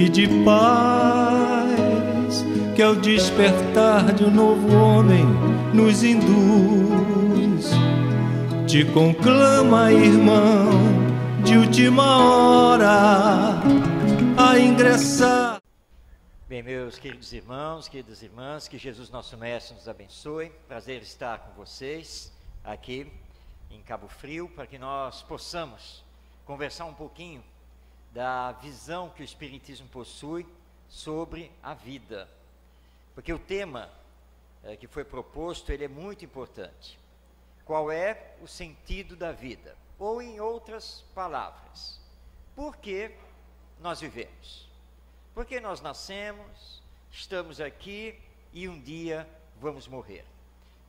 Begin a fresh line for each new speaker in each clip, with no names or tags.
e de paz, que ao despertar de um novo homem nos induz. Te conclama, irmão, de última hora, a ingressar.
Bem, meus queridos irmãos, queridas irmãs, que Jesus nosso Mestre nos abençoe. Prazer estar com vocês aqui em Cabo Frio, para que nós possamos conversar um pouquinho da visão que o Espiritismo possui sobre a vida. Porque o tema que foi proposto, ele é muito importante. Qual é o sentido da vida? Ou, em outras palavras, por que nós vivemos? Por que nós nascemos, estamos aqui e um dia vamos morrer?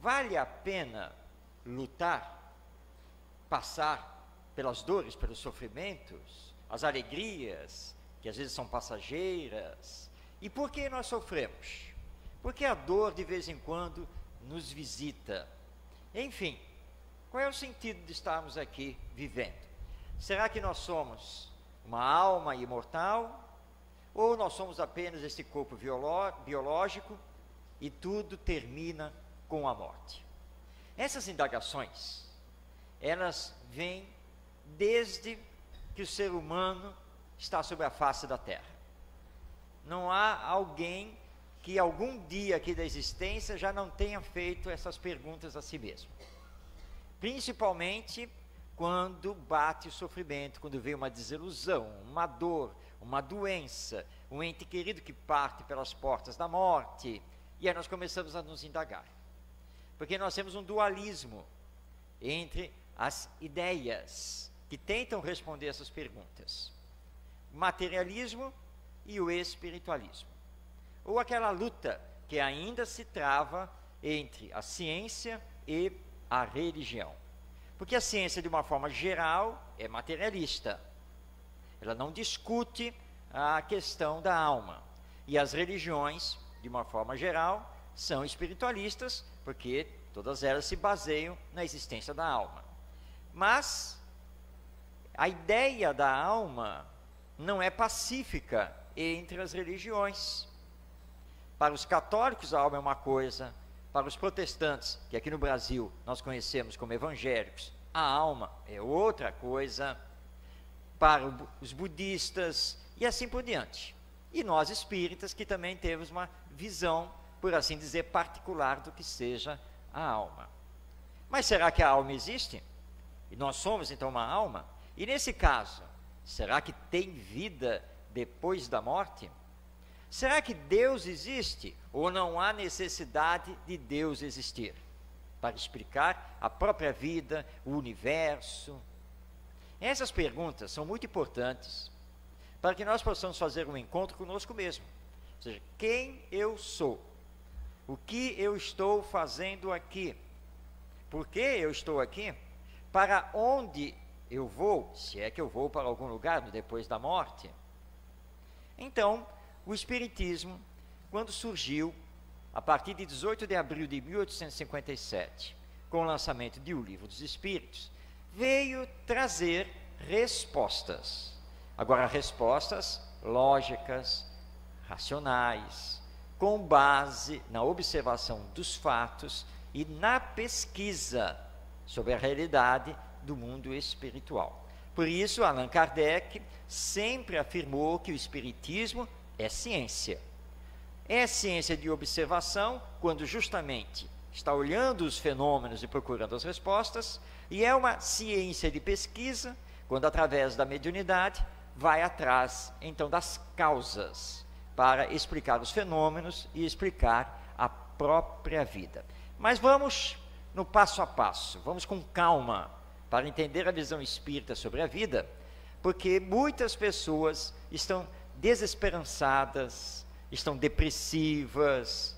Vale a pena lutar, passar pelas dores, pelos sofrimentos, as alegrias, que às vezes são passageiras? E por que nós sofremos? Porque a dor de vez em quando nos visita. Enfim, qual é o sentido de estarmos aqui vivendo? Será que nós somos uma alma imortal? Ou nós somos apenas esse corpo biológico e tudo termina com a morte? Essas indagações, elas vêm desde que o ser humano está sobre a face da Terra. Não há alguém que algum dia aqui da existência já não tenha feito essas perguntas a si mesmo. Principalmente quando bate o sofrimento, quando vem uma desilusão, uma dor, uma doença, um ente querido que parte pelas portas da morte, e aí nós começamos a nos indagar. Porque nós temos um dualismo entre as ideias que tentam responder essas perguntas: o materialismo e o espiritualismo. Ou aquela luta que ainda se trava entre a ciência e a religião. Porque a ciência, de uma forma geral, é materialista. Ela não discute a questão da alma. E as religiões, de uma forma geral, são espiritualistas, porque todas elas se baseiam na existência da alma. Mas a ideia da alma não é pacífica entre as religiões. Para os católicos, a alma é uma coisa. Para os protestantes, que aqui no Brasil nós conhecemos como evangélicos, a alma é outra coisa. Para os budistas e assim por diante. E nós espíritas, que também temos uma visão, por assim dizer, particular do que seja a alma. Mas será que a alma existe? E nós somos então uma alma? E nesse caso, será que tem vida depois da morte? Será que Deus existe ou não há necessidade de Deus existir para explicar a própria vida, o universo? Essas perguntas são muito importantes para que nós possamos fazer um encontro conosco mesmo. Ou seja, quem eu sou? O que eu estou fazendo aqui? Por que eu estou aqui? Para onde eu vou? Se é que eu vou para algum lugar depois da morte? Então, o Espiritismo, quando surgiu, a partir de 18 de abril de 1857, com o lançamento de O Livro dos Espíritos, veio trazer respostas. Agora, respostas lógicas, racionais, com base na observação dos fatos e na pesquisa sobre a realidade do mundo espiritual. Por isso, Allan Kardec sempre afirmou que o Espiritismo é ciência. É ciência de observação, quando justamente está olhando os fenômenos e procurando as respostas, e é uma ciência de pesquisa, quando através da mediunidade vai atrás, então, das causas, para explicar os fenômenos e explicar a própria vida. Mas vamos no passo a passo, vamos com calma, para entender a visão espírita sobre a vida, porque muitas pessoas estão desesperançadas, estão depressivas,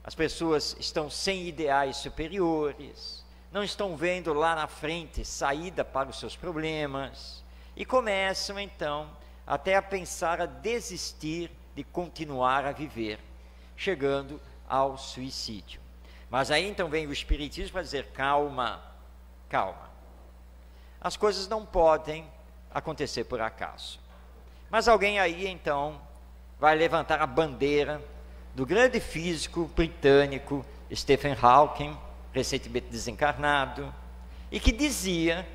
as pessoas estão sem ideais superiores, não estão vendo lá na frente saída para os seus problemas, e começam então até a pensar a desistir de continuar a viver, chegando ao suicídio. Mas aí então vem o Espiritismo para dizer: calma, calma, as coisas não podem acontecer por acaso. Mas alguém aí então vai levantar a bandeira do grande físico britânico Stephen Hawking, recentemente desencarnado, e que dizia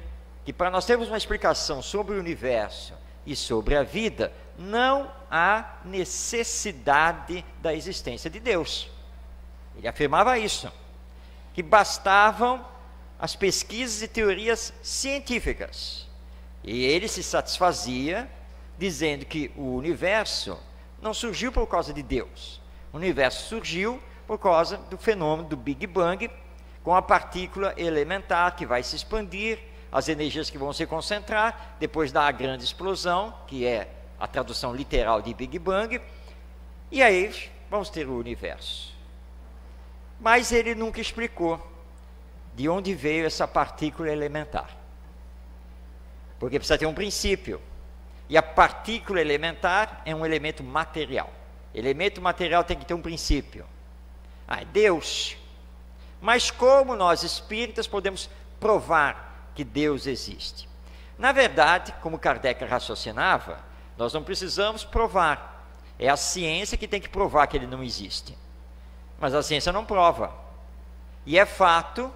que para nós termos uma explicação sobre o universo e sobre a vida, não há necessidade da existência de Deus. Ele afirmava isso, que bastavam as pesquisas e teorias científicas. E ele se satisfazia dizendo que o universo não surgiu por causa de Deus. O universo surgiu por causa do fenômeno do Big Bang, com a partícula elementar que vai se expandir, as energias que vão se concentrar, depois da grande explosão, que é a tradução literal de Big Bang, e aí vamos ter o universo. Mas ele nunca explicou de onde veio essa partícula elementar. Porque precisa ter um princípio. E a partícula elementar é um elemento material. Elemento material tem que ter um princípio. É Deus. Mas como nós espíritas podemos provar que Deus existe? Na verdade, como Kardec raciocinava, nós não precisamos provar. É a ciência que tem que provar que ele não existe. Mas a ciência não prova. E é fato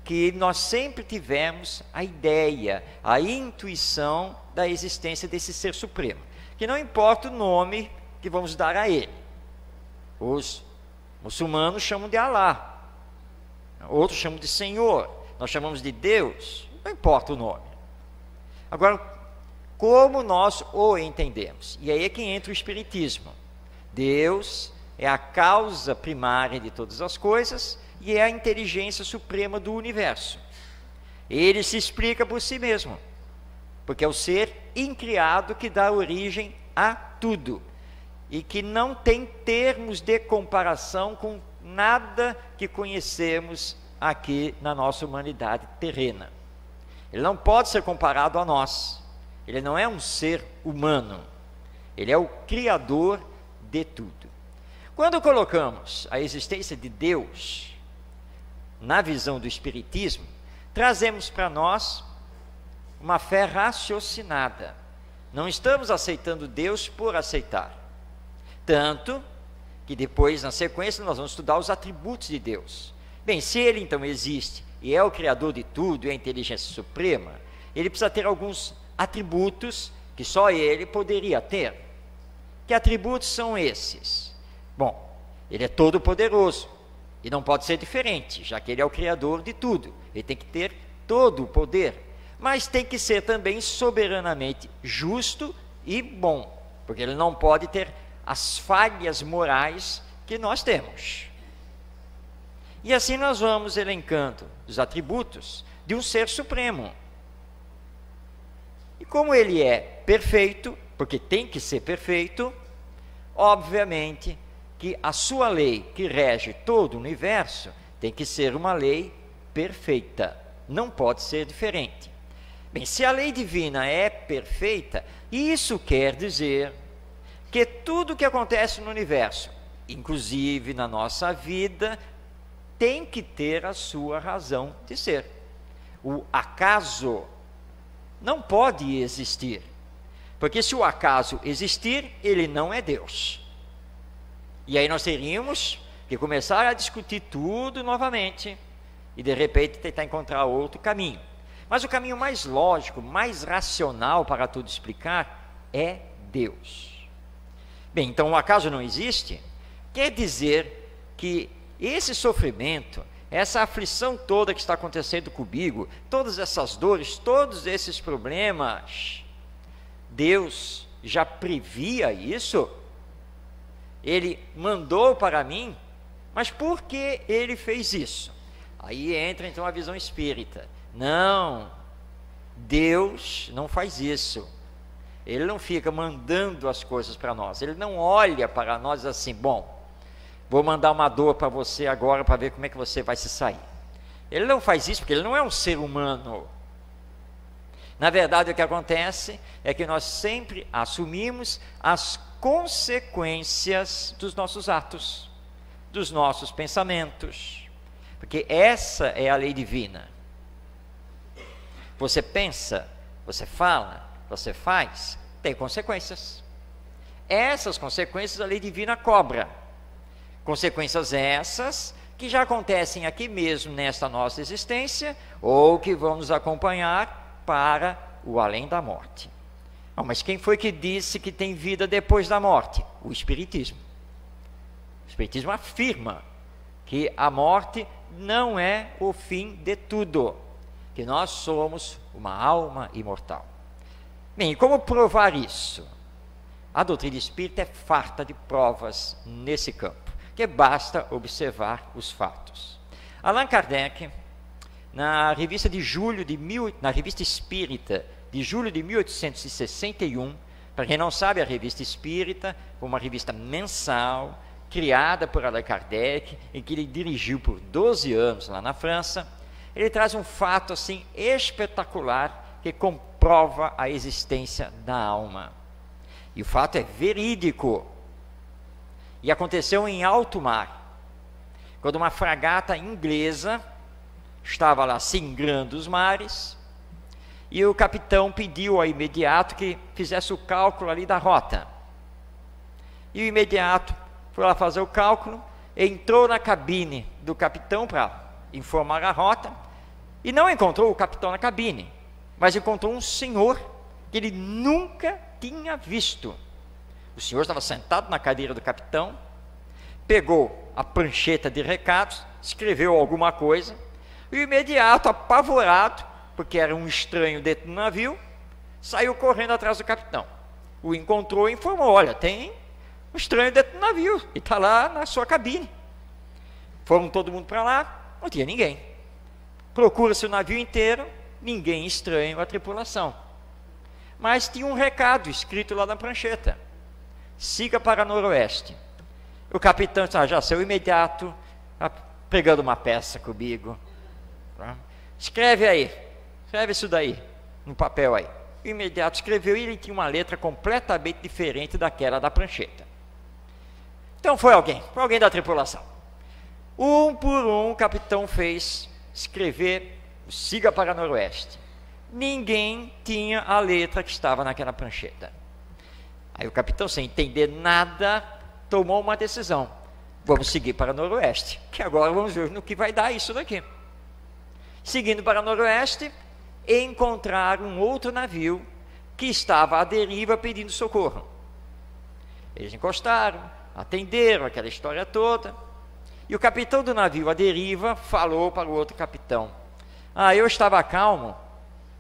que nós sempre tivemos a ideia, a intuição da existência desse ser supremo, que não importa o nome que vamos dar a ele. Os muçulmanos chamam de Alá, outros chamam de Senhor, nós chamamos de Deus, não importa o nome. Agora, como nós o entendemos? E aí é que entra o Espiritismo. Deus é a causa primária de todas as coisas e é a inteligência suprema do universo. Ele se explica por si mesmo, porque é o ser incriado que dá origem a tudo e que não tem termos de comparação com nada que conhecemos aqui na nossa humanidade terrena. Ele não pode ser comparado a nós. Ele não é um ser humano. Ele é o criador de tudo. Quando colocamos a existência de Deus na visão do Espiritismo, trazemos para nós uma fé raciocinada. Não estamos aceitando Deus por aceitar. Tanto que depois, na sequência, nós vamos estudar os atributos de Deus. Bem, se ele então existe e é o criador de tudo, é a inteligência suprema, ele precisa ter alguns atributos que só ele poderia ter. Que atributos são esses? Bom, ele é todo poderoso e não pode ser diferente, já que ele é o criador de tudo. Ele tem que ter todo o poder, mas tem que ser também soberanamente justo e bom, porque ele não pode ter as falhas morais que nós temos. E assim nós vamos elencando os atributos de um ser supremo. E como ele é perfeito, porque tem que ser perfeito, obviamente que a sua lei que rege todo o universo tem que ser uma lei perfeita, não pode ser diferente. Bem, se a lei divina é perfeita, isso quer dizer que tudo que acontece no universo, inclusive na nossa vida, tem que ter a sua razão de ser. O acaso não pode existir, porque se o acaso existir, ele não é Deus. E aí nós teríamos que começar a discutir tudo novamente e de repente tentar encontrar outro caminho. Mas o caminho mais lógico, mais racional para tudo explicar é Deus. Bem, então o acaso não existe, quer dizer que esse sofrimento, essa aflição toda que está acontecendo comigo, todas essas dores, todos esses problemas, Deus já previa isso? Ele mandou para mim, mas por que ele fez isso? Aí entra então a visão espírita. Não, Deus não faz isso. Ele não fica mandando as coisas para nós. Ele não olha para nós assim, bom, vou mandar uma dor para você agora para ver como é que você vai se sair. Ele não faz isso porque ele não é um ser humano. Na verdade, o que acontece é que nós sempre assumimos as consequências dos nossos atos, dos nossos pensamentos, porque essa é a lei divina. Você pensa, você fala, você faz, tem consequências. essas consequências a lei divina cobra. Consequências essas que já acontecem aqui mesmo nesta nossa existência, ou que vão nos acompanhar para o além da morte. Mas quem foi que disse que tem vida depois da morte? O Espiritismo. O Espiritismo afirma que a morte não é o fim de tudo, que nós somos uma alma imortal. Bem, e como provar isso? A doutrina espírita é farta de provas nesse campo, que basta observar os fatos. Allan Kardec, na revista Espírita de julho de 1861, para quem não sabe, a revista Espírita foi uma revista mensal, criada por Allan Kardec, e que ele dirigiu por 12 anos lá na França. Ele traz um fato assim espetacular que comprova a existência da alma. E o fato é verídico. E aconteceu em alto mar, quando uma fragata inglesa estava lá singrando os mares, e o capitão pediu ao imediato que fizesse o cálculo ali da rota. E o imediato foi lá fazer o cálculo, entrou na cabine do capitão para informar a rota, e não encontrou o capitão na cabine, mas encontrou um senhor que ele nunca tinha visto. O senhor estava sentado na cadeira do capitão, pegou a prancheta de recados, escreveu alguma coisa, e o imediato, apavorado, porque era um estranho dentro do navio, saiu correndo atrás do capitão. O encontrou e informou: olha, tem um estranho dentro do navio, e está lá na sua cabine. Foram todo mundo para lá, não tinha ninguém. Procura-se o navio inteiro, ninguém estranho à tripulação. Mas tinha um recado escrito lá na prancheta: siga para noroeste. O capitão disse: já saiu imediato, tá pregando uma peça comigo. Escreve aí, escreve isso daí, no papel aí. O imediato escreveu e ele tinha uma letra completamente diferente daquela da prancheta. Então foi alguém da tripulação. Um por um o capitão fez escrever: siga para noroeste. Ninguém tinha a letra que estava naquela prancheta. Aí o capitão, sem entender nada, tomou uma decisão: vamos seguir para noroeste, que agora vamos ver no que vai dar isso daqui. Seguindo para noroeste, encontraram um outro navio que estava à deriva pedindo socorro. Eles encostaram, atenderam aquela história toda, e o capitão do navio à deriva falou para o outro capitão: eu estava calmo,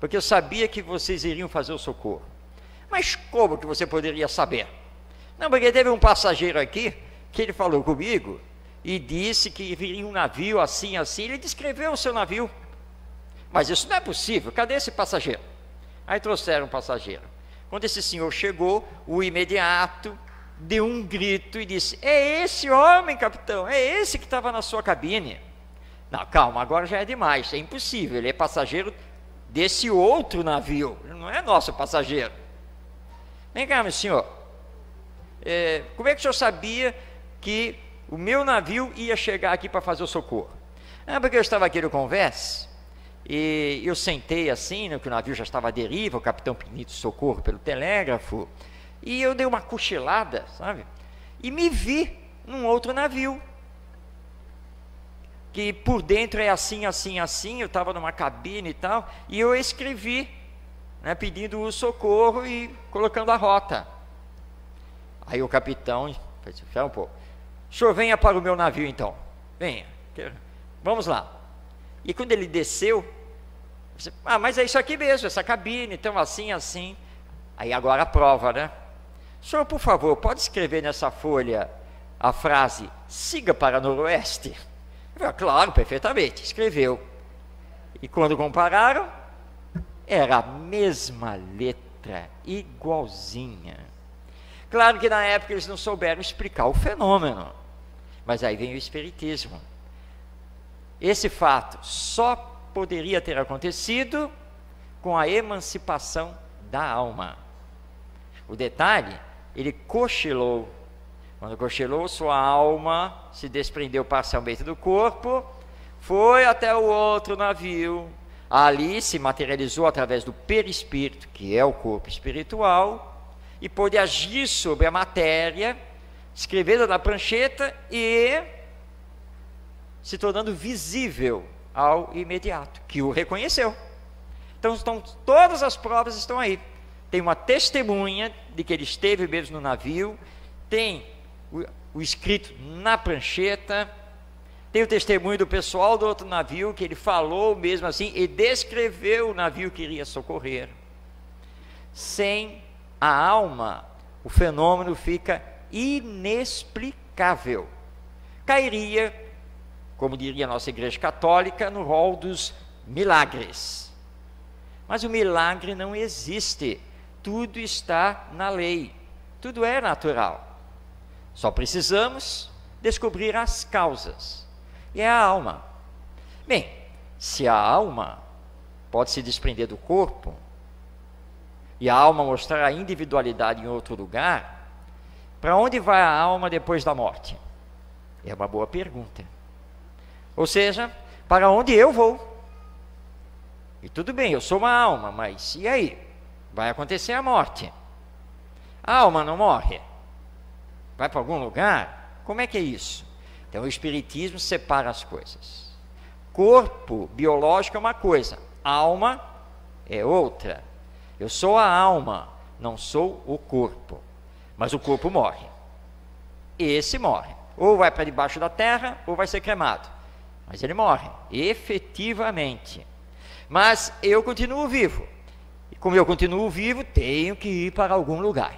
porque eu sabia que vocês iriam fazer o socorro. Mas como que você poderia saber? Não, porque teve um passageiro aqui que ele falou comigo e disse que viria um navio assim, assim. Ele descreveu o seu navio. Mas isso não é possível, cadê esse passageiro? Aí trouxeram o passageiro. Quando esse senhor chegou, o imediato deu um grito e disse: é esse homem, capitão, é esse que estava na sua cabine. Não, calma, agora já é demais, é impossível, ele é passageiro desse outro navio, não é nosso passageiro. Vem cá, meu senhor, como é que o senhor sabia que o meu navio ia chegar aqui para fazer o socorro? Porque eu estava aqui no conversa, e eu sentei assim, que o navio já estava à deriva, o capitão pedindo socorro pelo telégrafo, e eu dei uma cochilada, sabe? E me vi num outro navio, que por dentro é assim, assim, assim. Eu estava numa cabine e tal, e eu escrevi, pedindo o socorro e colocando a rota. Aí o capitão disse: espera um pouco, o senhor venha para o meu navio então, venha, vamos lá. E quando ele desceu, disse: mas é isso aqui mesmo, essa cabine, então assim, assim. Aí agora a prova, né? Senhor, por favor, pode escrever nessa folha a frase: siga para noroeste? Eu falei: claro, perfeitamente. Escreveu. E quando compararam, era a mesma letra, igualzinha. Claro que na época eles não souberam explicar o fenômeno, mas aí vem o Espiritismo. Esse fato só poderia ter acontecido com a emancipação da alma. O detalhe, ele cochilou. Quando cochilou, sua alma se desprendeu parcialmente do corpo, foi até o outro navio, ali se materializou através do perispírito, que é o corpo espiritual, e pôde agir sobre a matéria, escrevendo na prancheta e se tornando visível ao imediato, que o reconheceu. Então, todas as provas estão aí. Tem uma testemunha de que ele esteve mesmo no navio, tem o escrito na prancheta, tem o testemunho do pessoal do outro navio, que ele falou mesmo assim, e descreveu o navio que iria socorrer. Sem a alma, o fenômeno fica inexplicável. Cairia, como diria a nossa Igreja Católica, no rol dos milagres. Mas o milagre não existe. Tudo está na lei. Tudo é natural. Só precisamos descobrir as causas. E é a alma. Bem, se a alma pode se desprender do corpo, e a alma mostrar a individualidade em outro lugar, para onde vai a alma depois da morte? É uma boa pergunta. Ou seja, para onde eu vou? E tudo bem, eu sou uma alma, mas e aí? Vai acontecer a morte. A alma não morre? Vai para algum lugar? Como é que é isso? Então o Espiritismo separa as coisas. Corpo biológico é uma coisa, alma é outra. Eu sou a alma, não sou o corpo. Mas o corpo morre. Esse morre. Ou vai para debaixo da terra, ou vai ser cremado. Mas ele morre, efetivamente. Mas eu continuo vivo. E como eu continuo vivo, tenho que ir para algum lugar.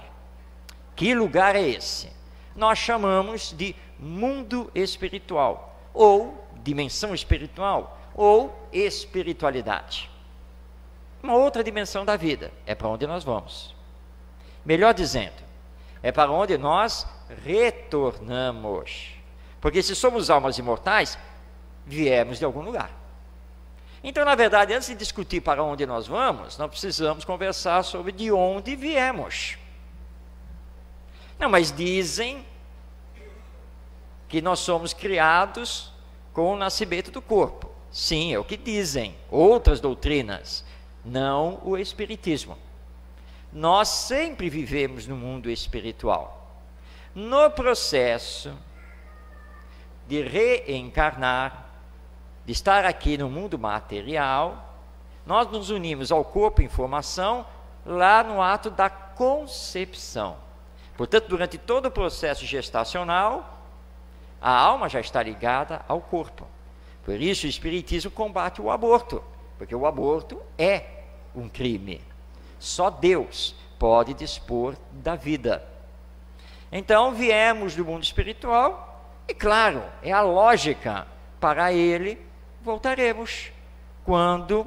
Que lugar é esse? Nós chamamos de mundo espiritual, ou dimensão espiritual, ou espiritualidade. Uma outra dimensão da vida, é para onde nós vamos. Melhor dizendo, é para onde nós retornamos. Porque se somos almas imortais, viemos de algum lugar. Então, na verdade, antes de discutir para onde nós vamos, nós precisamos conversar sobre de onde viemos. Não, mas dizem que nós somos criados com o nascimento do corpo. Sim, é o que dizem outras doutrinas, não o Espiritismo. Nós sempre vivemos no mundo espiritual. No processo de reencarnar, de estar aqui no mundo material, nós nos unimos ao corpo em formação lá no ato da concepção. Portanto, durante todo o processo gestacional, a alma já está ligada ao corpo. Por isso o Espiritismo combate o aborto, porque o aborto é um crime. Só Deus pode dispor da vida. Então, viemos do mundo espiritual e, claro, é a lógica, para ele voltaremos quando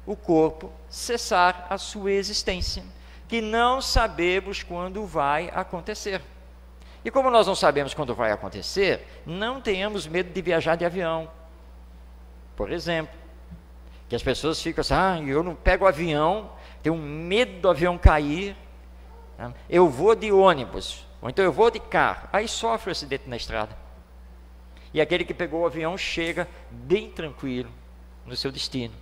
o corpo cessar a sua existência, que não sabemos quando vai acontecer. E como nós não sabemos quando vai acontecer, não tenhamos medo de viajar de avião. Por exemplo, que as pessoas ficam assim, eu não pego o avião, tenho medo do avião cair, eu vou de ônibus, ou então eu vou de carro, aí sofre um acidente na estrada. E aquele que pegou o avião chega bem tranquilo no seu destino.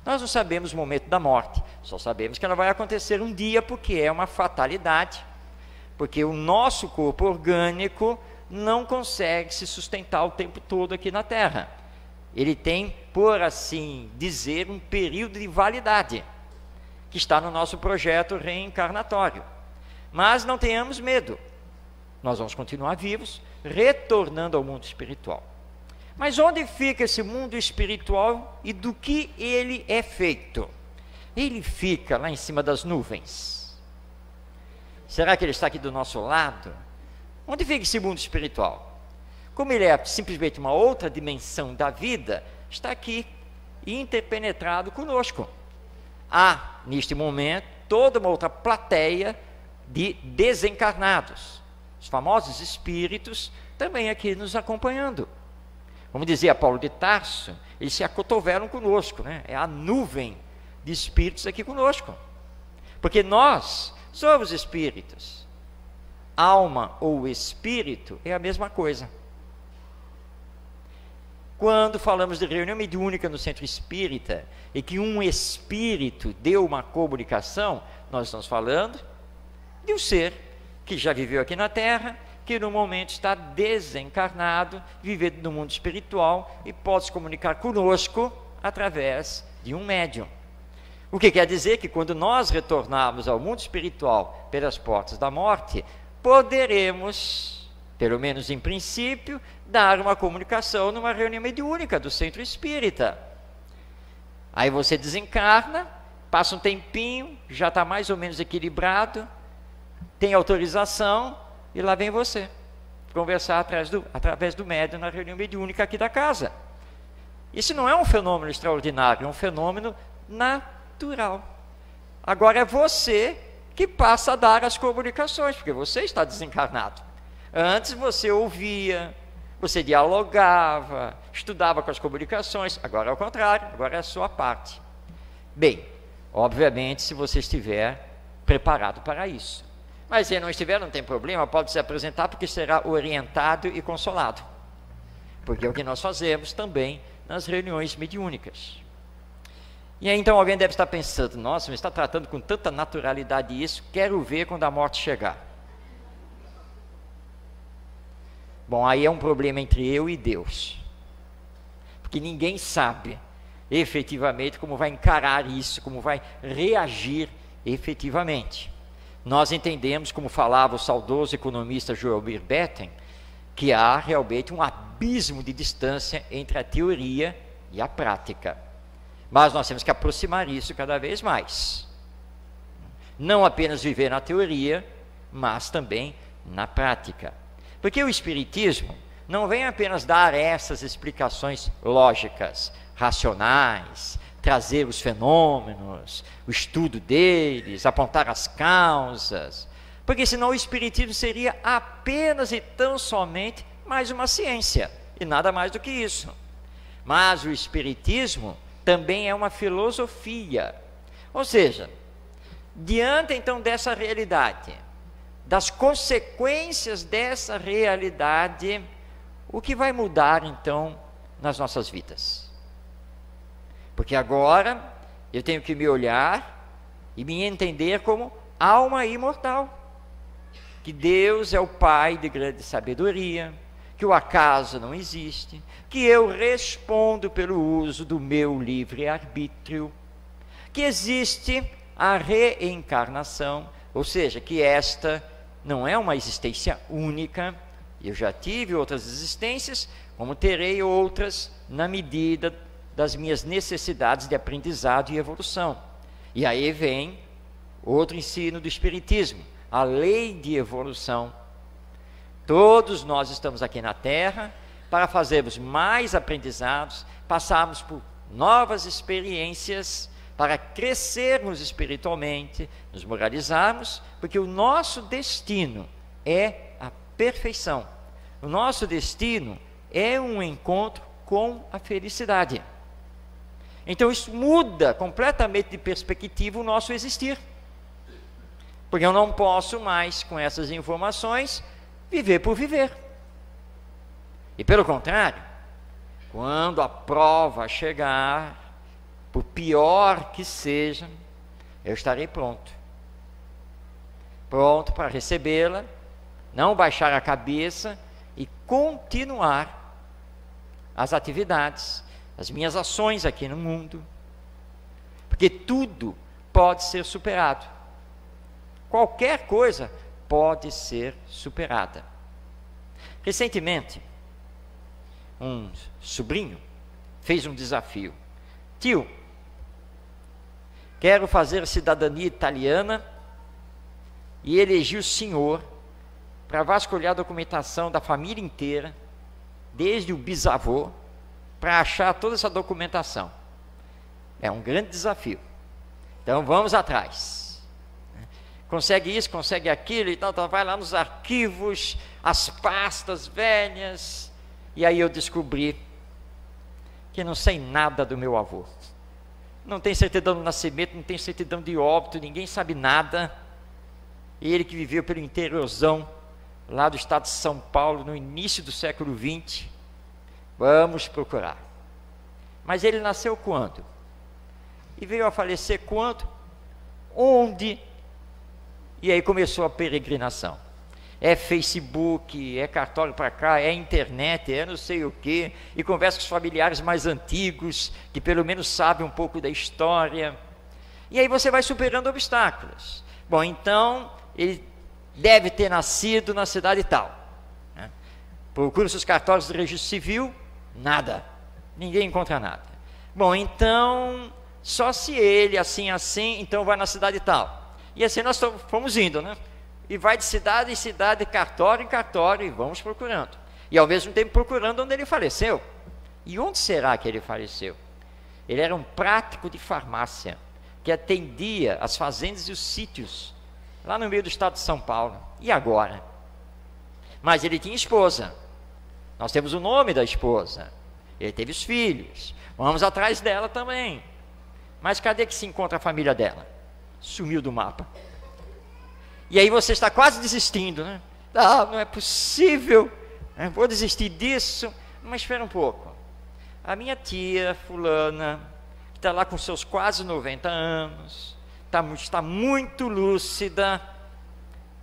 Nós não sabemos o momento da morte, só sabemos que ela vai acontecer um dia, porque é uma fatalidade, porque o nosso corpo orgânico não consegue se sustentar o tempo todo aqui na Terra. Ele tem, por assim dizer, um período de validade, que está no nosso projeto reencarnatório. Mas não tenhamos medo, nós vamos continuar vivos, retornando ao mundo espiritual. Mas onde fica esse mundo espiritual e do que ele é feito? Ele fica lá em cima das nuvens. Será que ele está aqui do nosso lado? Onde fica esse mundo espiritual? Como ele é simplesmente uma outra dimensão da vida, está aqui, interpenetrado conosco. Há, neste momento, toda uma outra plateia de desencarnados. Os famosos espíritos também aqui nos acompanhando. Como dizia Paulo de Tarso, eles se acotovelam conosco, né? É a nuvem de espíritos aqui conosco. Porque nós somos espíritos. Alma ou espírito é a mesma coisa. Quando falamos de reunião mediúnica no centro espírita e que um espírito deu uma comunicação, nós estamos falando de um ser que já viveu aqui na Terra, que no momento está desencarnado, vivendo no mundo espiritual e pode se comunicar conosco através de um médium. O que quer dizer que quando nós retornarmos ao mundo espiritual pelas portas da morte, poderemos, pelo menos em princípio, dar uma comunicação numa reunião mediúnica do centro espírita. Aí você desencarna, passa um tempinho, já está mais ou menos equilibrado, tem autorização, e lá vem você, conversar através do médium na reunião mediúnica aqui da casa. Isso não é um fenômeno extraordinário, é um fenômeno natural. Agora é você que passa a dar as comunicações, porque você está desencarnado. Antes você ouvia, você dialogava, estudava com as comunicações, agora é o contrário, agora é a sua parte. Bem, obviamente, se você estiver preparado para isso. Mas se não estiver, não tem problema, pode se apresentar, porque será orientado e consolado. Porque é o que nós fazemos também nas reuniões mediúnicas. E aí então alguém deve estar pensando, nossa, mas está tratando com tanta naturalidade isso, quero ver quando a morte chegar. Bom, aí é um problema entre eu e Deus. Porque ninguém sabe efetivamente como vai encarar isso, como vai reagir efetivamente. Nós entendemos, como falava o saudoso economista Joelmir Betten, que há realmente um abismo de distância entre a teoria e a prática. Mas nós temos que aproximar isso cada vez mais. Não apenas viver na teoria, mas também na prática. Porque o Espiritismo não vem apenas dar essas explicações lógicas, racionais, trazer os fenômenos, o estudo deles, apontar as causas, porque senão o Espiritismo seria apenas e tão somente mais uma ciência, e nada mais do que isso. Mas o Espiritismo também é uma filosofia, ou seja, diante então dessa realidade, das consequências dessa realidade, o que vai mudar então nas nossas vidas? Porque agora eu tenho que me olhar e me entender como alma imortal. Que Deus é o Pai de grande sabedoria, que o acaso não existe, que eu respondo pelo uso do meu livre-arbítrio, que existe a reencarnação, ou seja, que esta não é uma existência única, eu já tive outras existências, como terei outras na medida das minhas necessidades de aprendizado e evolução. E aí vem outro ensino do Espiritismo, a lei de evolução. Todos nós estamos aqui na Terra para fazermos mais aprendizados, passarmos por novas experiências, para crescermos espiritualmente, nos moralizarmos, porque o nosso destino é a perfeição. O nosso destino é um encontro com a felicidade. Então isso muda completamente de perspectiva o nosso existir. Porque eu não posso mais, com essas informações, viver por viver. E pelo contrário, quando a prova chegar, por pior que seja, eu estarei pronto. Pronto para recebê-la, não baixar a cabeça e continuar as atividades, as minhas ações aqui no mundo. Porque tudo pode ser superado. Qualquer coisa pode ser superada. Recentemente, um sobrinho fez um desafio. Tio, quero fazer cidadania italiana e elegi o senhor para vasculhar a documentação da família inteira, desde o bisavô, para achar toda essa documentação. É um grande desafio. Então vamos atrás. Consegue isso, consegue aquilo e tal, então vai lá nos arquivos, as pastas velhas, e aí eu descobri que não sei nada do meu avô. Não tem certidão do nascimento, não tem certidão de óbito, ninguém sabe nada. Ele que viveu pelo interiorzão, lá do estado de São Paulo, no início do século XX. Vamos procurar. Mas ele nasceu quando? E veio a falecer quando? Onde? E aí começou a peregrinação. É Facebook, é cartório para cá, é internet, é não sei o quê, e conversa com os familiares mais antigos, que pelo menos sabem um pouco da história. E aí você vai superando obstáculos. Bom, então, ele deve ter nascido na cidade tal. Né? Procura seus cartórios de registro civil, nada. Ninguém encontra nada. Bom, então, só se ele, assim, então vai na cidade tal. E assim nós fomos indo, né? E vai de cidade em cidade, cartório em cartório, e vamos procurando. E ao mesmo tempo procurando onde ele faleceu. E onde será que ele faleceu? Ele era um prático de farmácia, que atendia as fazendas e os sítios, lá no meio do estado de São Paulo. E agora? Mas ele tinha esposa. Nós temos o nome da esposa. Ele teve os filhos. Vamos atrás dela também. Mas cadê que se encontra a família dela? Sumiu do mapa. E aí você está quase desistindo, né? Ah, não é possível, vou desistir disso. Mas espera um pouco. A minha tia fulana, que está lá com seus quase 90 anos, está muito lúcida,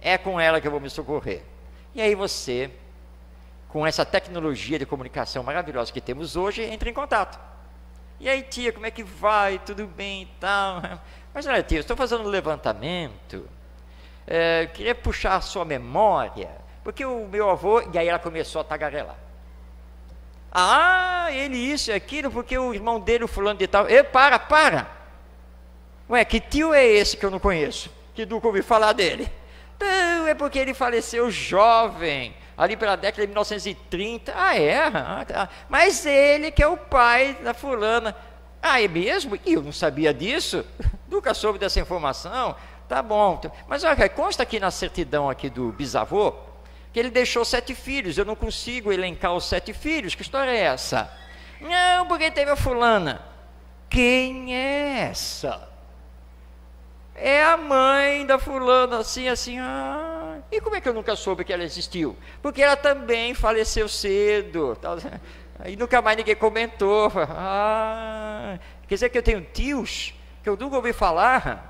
é com ela que eu vou me socorrer. E aí você, com essa tecnologia de comunicação maravilhosa que temos hoje, entra em contato. E aí, tia, como é que vai? Tudo bem e tal? Mas olha, tia, eu estou fazendo um levantamento, queria puxar a sua memória, porque o meu avô... E aí ela começou a tagarelar. Ah, ele isso e aquilo, porque o irmão dele, o fulano de tal... Para! Ué, que tio é esse que eu não conheço? Que nunca ouvi falar dele? Não, é porque ele faleceu jovem, ali pela década de 1930. Mas ele que é o pai da fulana. Ah, é mesmo? E eu não sabia disso? Nunca soube dessa informação? Tá bom. Mas olha, consta aqui na certidão aqui do bisavô, que ele deixou 7 filhos. Eu não consigo elencar os 7 filhos. Que história é essa? Não, porque teve a fulana. Quem é essa? É a mãe da fulana, assim. E como é que eu nunca soube que ela existiu? Porque ela também faleceu cedo. Aí nunca mais ninguém comentou. Quer dizer que eu tenho tios que eu nunca ouvi falar?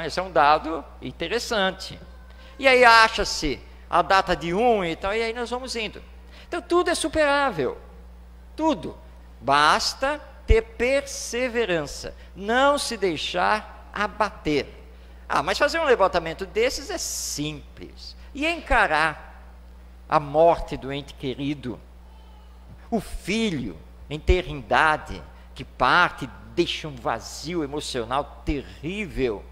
Esse é um dado interessante. E aí acha-se a data de e tal, e aí nós vamos indo. Então tudo é superável. Tudo. Basta ter perseverança. Não se deixar abater. Mas fazer um levantamento desses é simples. E encarar a morte do ente querido, o filho em terrindade, que parte, deixa um vazio emocional terrível.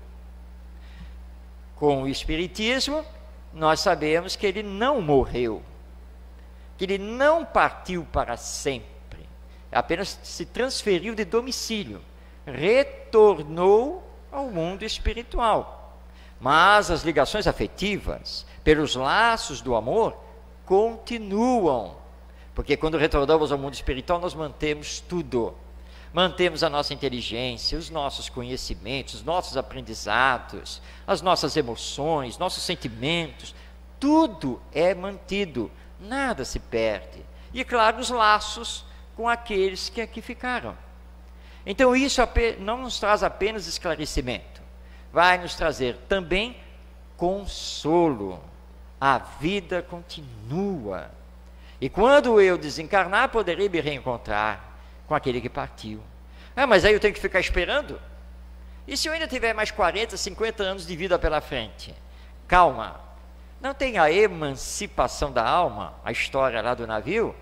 Com o Espiritismo, nós sabemos que ele não morreu, que ele não partiu para sempre, apenas se transferiu de domicílio, retornou ao mundo espiritual. Mas as ligações afetivas, pelos laços do amor, continuam. Porque quando retornamos ao mundo espiritual, nós mantemos tudo. Mantemos a nossa inteligência, os nossos conhecimentos, os nossos aprendizados, as nossas emoções, nossos sentimentos. Tudo é mantido, nada se perde. E, claro, os laços com aqueles que aqui ficaram. Então isso não nos traz apenas esclarecimento, vai nos trazer também consolo. A vida continua. E quando eu desencarnar, poderei me reencontrar com aquele que partiu. Mas aí eu tenho que ficar esperando? E se eu ainda tiver mais 40, 50 anos de vida pela frente? Calma. Não tem a emancipação da alma, a história lá do navio?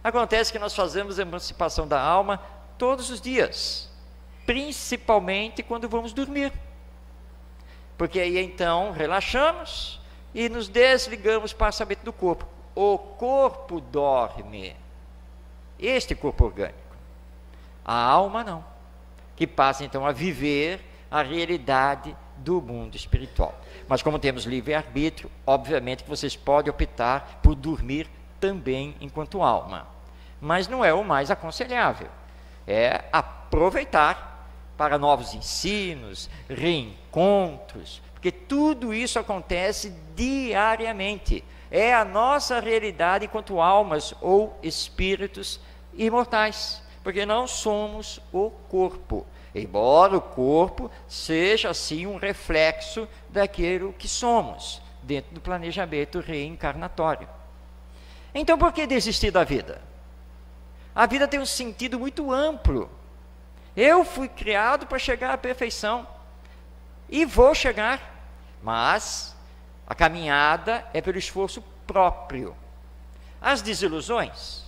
Acontece que nós fazemos a emancipação da alma todos os dias, principalmente quando vamos dormir, porque aí então relaxamos e nos desligamos parcialmente do corpo. O corpo dorme, este corpo orgânico, a alma não, que passa então a viver a realidade do mundo espiritual. Mas como temos livre-arbítrio, obviamente que vocês podem optar por dormir também enquanto alma, mas não é o mais aconselhável. É aproveitar para novos ensinos, reencontros, porque tudo isso acontece diariamente. É a nossa realidade enquanto almas ou espíritos imortais, porque não somos o corpo. embora o corpo seja assim um reflexo daquilo que somos, dentro do planejamento reencarnatório. Então, por que desistir da vida? A vida tem um sentido muito amplo. Eu fui criado para chegar à perfeição e vou chegar, mas a caminhada é pelo esforço próprio. As desilusões,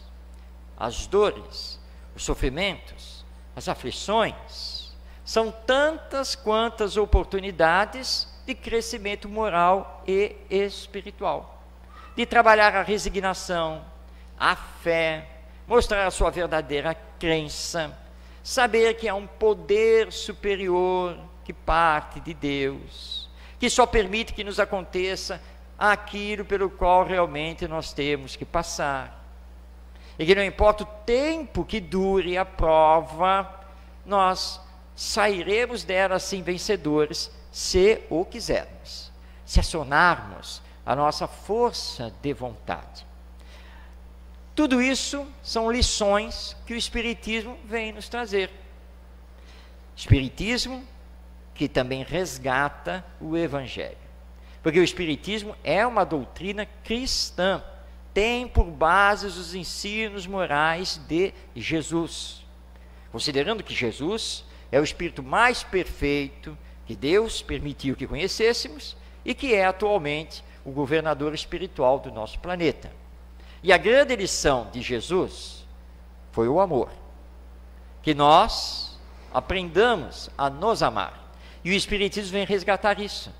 as dores, os sofrimentos, as aflições, são tantas quantas oportunidades de crescimento moral e espiritual, de trabalhar a resignação, a fé, mostrar a sua verdadeira crença, saber que há um poder superior que parte de Deus, que só permite que nos aconteça aquilo pelo qual realmente nós temos que passar, e que não importa o tempo que dure a prova, nós sairemos dela assim vencedores, se o quisermos, se acionarmos a nossa força de vontade. Tudo isso são lições que o Espiritismo vem nos trazer. Espiritismo que também resgata o Evangelho. Porque o Espiritismo é uma doutrina cristã, tem por base os ensinos morais de Jesus. Considerando que Jesus é o Espírito mais perfeito que Deus permitiu que conhecêssemos e que é atualmente o governador espiritual do nosso planeta. E a grande lição de Jesus foi o amor. Que nós aprendamos a nos amar. E o Espiritismo vem resgatar isso.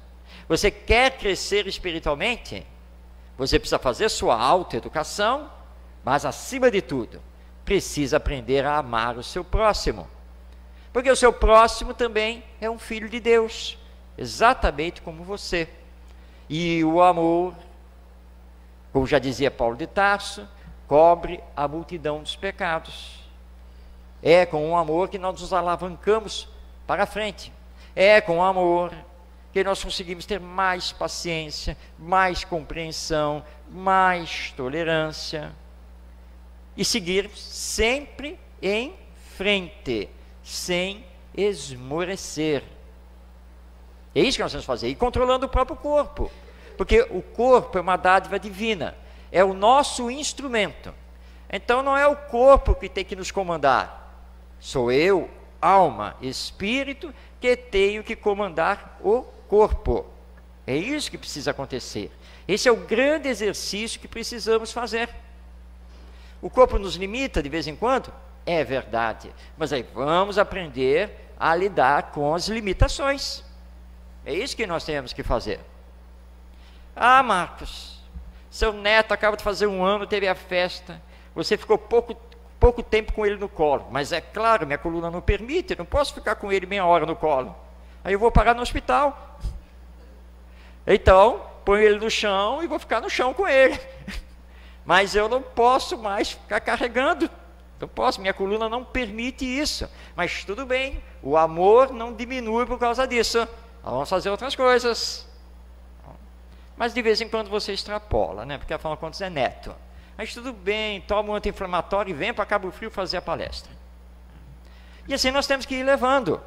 Você quer crescer espiritualmente? Você precisa fazer sua autoeducação, mas acima de tudo, precisa aprender a amar o seu próximo. Porque o seu próximo também é um filho de Deus, exatamente como você. E o amor, como já dizia Paulo de Tarso, cobre a multidão dos pecados. É com o amor que nós nos alavancamos para a frente. É com o amor que nós conseguimos ter mais paciência, mais compreensão, mais tolerância. E seguir sempre em frente, sem esmorecer. É isso que nós temos que fazer. E controlando o próprio corpo. Porque o corpo é uma dádiva divina. É o nosso instrumento. Então não é o corpo que tem que nos comandar. Sou eu, alma, espírito, que tenho que comandar o corpo. É isso que precisa acontecer. Esse é o grande exercício que precisamos fazer. O corpo nos limita de vez em quando? É verdade. Mas aí vamos aprender a lidar com as limitações. É isso que nós temos que fazer. Ah, Marcos, seu neto acaba de fazer 1 ano, teve a festa, você ficou pouco tempo com ele no colo, mas é claro, minha coluna não permite, não posso ficar com ele meia hora no colo, aí eu vou parar no hospital. Então, põe ele no chão e vou ficar no chão com ele, mas eu não posso mais ficar carregando, não posso, minha coluna não permite isso, mas tudo bem, o amor não diminui por causa disso, vamos fazer outras coisas. Mas de vez em quando você extrapola, né? Porque afinal de contas é neto. Mas tudo bem, toma um anti-inflamatório e vem para Cabo Frio fazer a palestra. E assim nós temos que ir levando.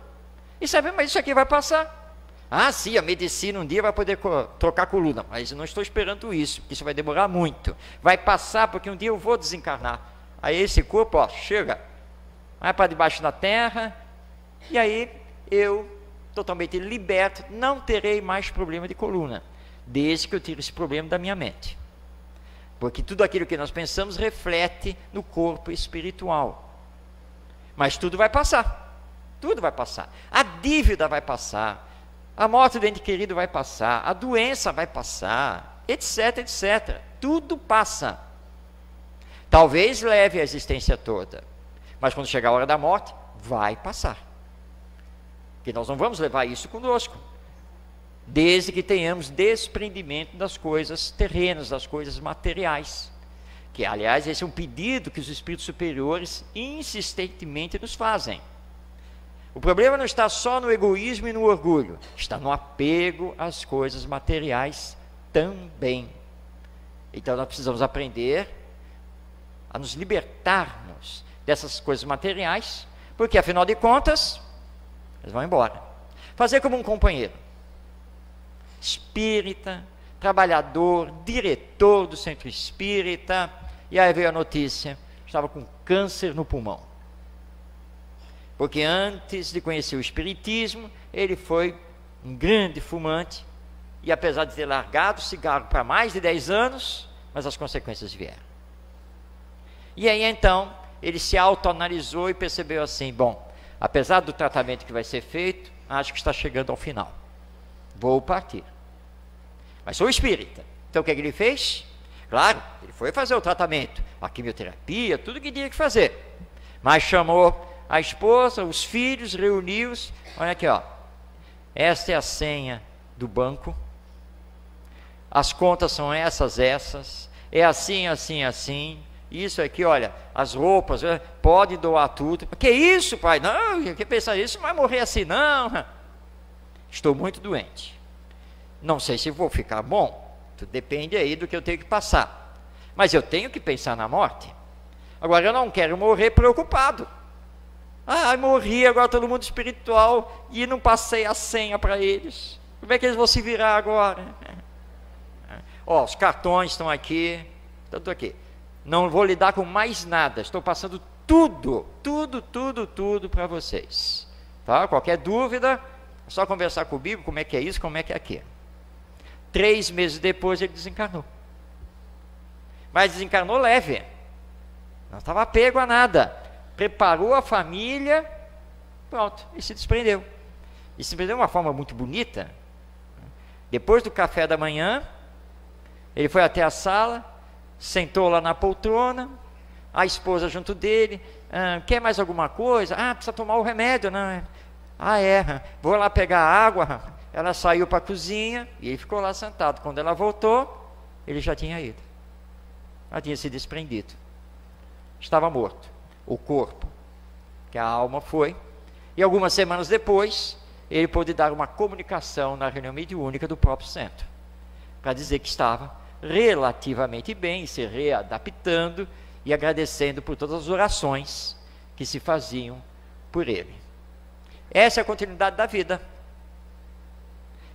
E sabe, mas isso aqui vai passar. Ah, sim, a medicina um dia vai poder trocar a coluna, mas eu não estou esperando isso, porque isso vai demorar muito. Vai passar porque um dia eu vou desencarnar. Aí esse corpo, ó, chega, vai para debaixo da terra, e aí eu, totalmente liberto, não terei mais problema de coluna. Desde que eu tire esse problema da minha mente. Porque tudo aquilo que nós pensamos reflete no corpo espiritual. Mas tudo vai passar. Tudo vai passar. A dívida vai passar. A morte do ente querido vai passar. A doença vai passar. Etc, etc. Tudo passa. Talvez leve a existência toda. Mas quando chegar a hora da morte, vai passar. Porque nós não vamos levar isso conosco. Desde que tenhamos desprendimento das coisas terrenas, das coisas materiais. Que, aliás, esse é um pedido que os espíritos superiores insistentemente nos fazem. O problema não está só no egoísmo e no orgulho, está no apego às coisas materiais também. Então nós precisamos aprender a nos libertarmos dessas coisas materiais, porque afinal de contas, Eles vão embora. Fazer como um companheiro. Espírita, trabalhador, diretor do centro espírita. E aí veio a notícia, estava com câncer no pulmão. Porque antes de conhecer o espiritismo, ele foi um grande fumante. E apesar de ter largado o cigarro para mais de 10 anos, mas as consequências vieram. E aí então, ele se autoanalisou e percebeu assim, bom, apesar do tratamento que vai ser feito, acho que está chegando ao final. Vou partir. Mas sou espírita. Então o que ele fez? Claro, ele foi fazer o tratamento, a quimioterapia, tudo que tinha que fazer. Mas chamou a esposa, os filhos, reuniu-os. Olha aqui, ó. Esta é a senha do banco. As contas são essas. É assim, assim, assim. Isso aqui, olha, as roupas, pode doar tudo. Que isso, pai? Não, que pensar isso, não vai morrer assim, não. Estou muito doente. Não sei se vou ficar bom. Tudo depende aí do que eu tenho que passar. Mas eu tenho que pensar na morte. Agora, eu não quero morrer preocupado. Ah, morri, agora todo mundo espiritual e não passei a senha para eles. Como é que eles vão se virar agora? Ó, os cartões estão aqui. Tanto aqui. Não vou lidar com mais nada. Estou passando tudo para vocês. Tá? Qualquer dúvida, é só conversar comigo, como é que é isso, como é que é aquilo. 3 meses depois ele desencarnou. Mas desencarnou leve. Não estava apego a nada. Preparou a família, pronto, e se desprendeu. E se desprendeu de uma forma muito bonita. Depois do café da manhã, ele foi até a sala, sentou lá na poltrona, a esposa junto dele, quer mais alguma coisa? Precisa tomar o remédio, não? Vou lá pegar água. Ela saiu para a cozinha e ele ficou lá sentado. Quando ela voltou, ele já tinha ido. Ela tinha se desprendido. Estava morto. O corpo, que a alma foi. E algumas semanas depois, ele pôde dar uma comunicação na reunião mediúnica do próprio centro, para dizer que estava relativamente bem, se readaptando e agradecendo por todas as orações que se faziam por ele. Essa é a continuidade da vida.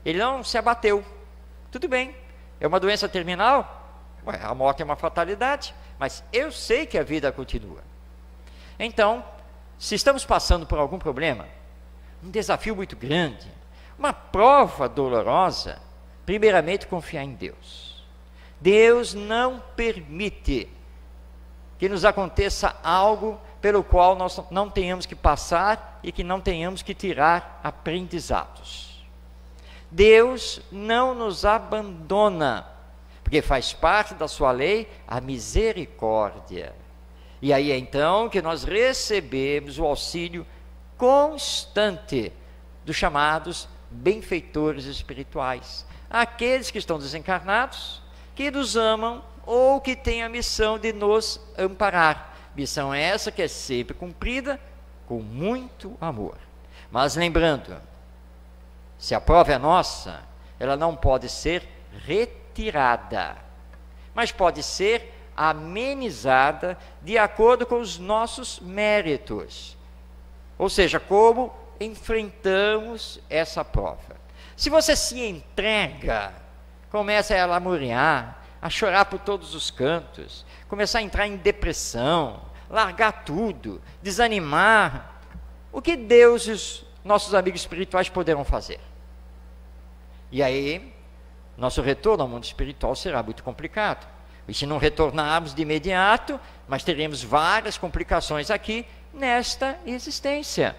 Ele não se abateu. Tudo bem, é uma doença terminal? A morte é uma fatalidade, mas eu sei que a vida continua. Então, se estamos passando por algum problema, um desafio muito grande, uma prova dolorosa, primeiramente confiar em Deus. Deus não permite que nos aconteça algo pelo qual nós não tenhamos que passar e que não tenhamos que tirar aprendizados. Deus não nos abandona, porque faz parte da sua lei a misericórdia. E aí é então que nós recebemos o auxílio constante dos chamados benfeitores espirituais, aqueles que estão desencarnados, que nos amam ou que têm a missão de nos amparar. Missão essa que é sempre cumprida com muito amor. Mas lembrando, se a prova é nossa, ela não pode ser retirada, mas pode ser amenizada de acordo com os nossos méritos. Ou seja, como enfrentamos essa prova. Se você se entrega, começa a lamuriar, a chorar por todos os cantos, começar a entrar em depressão, largar tudo, desanimar, o que Deus e os nossos amigos espirituais poderão fazer? E aí, nosso retorno ao mundo espiritual será muito complicado. E se não retornarmos de imediato, mas teremos várias complicações aqui nesta existência.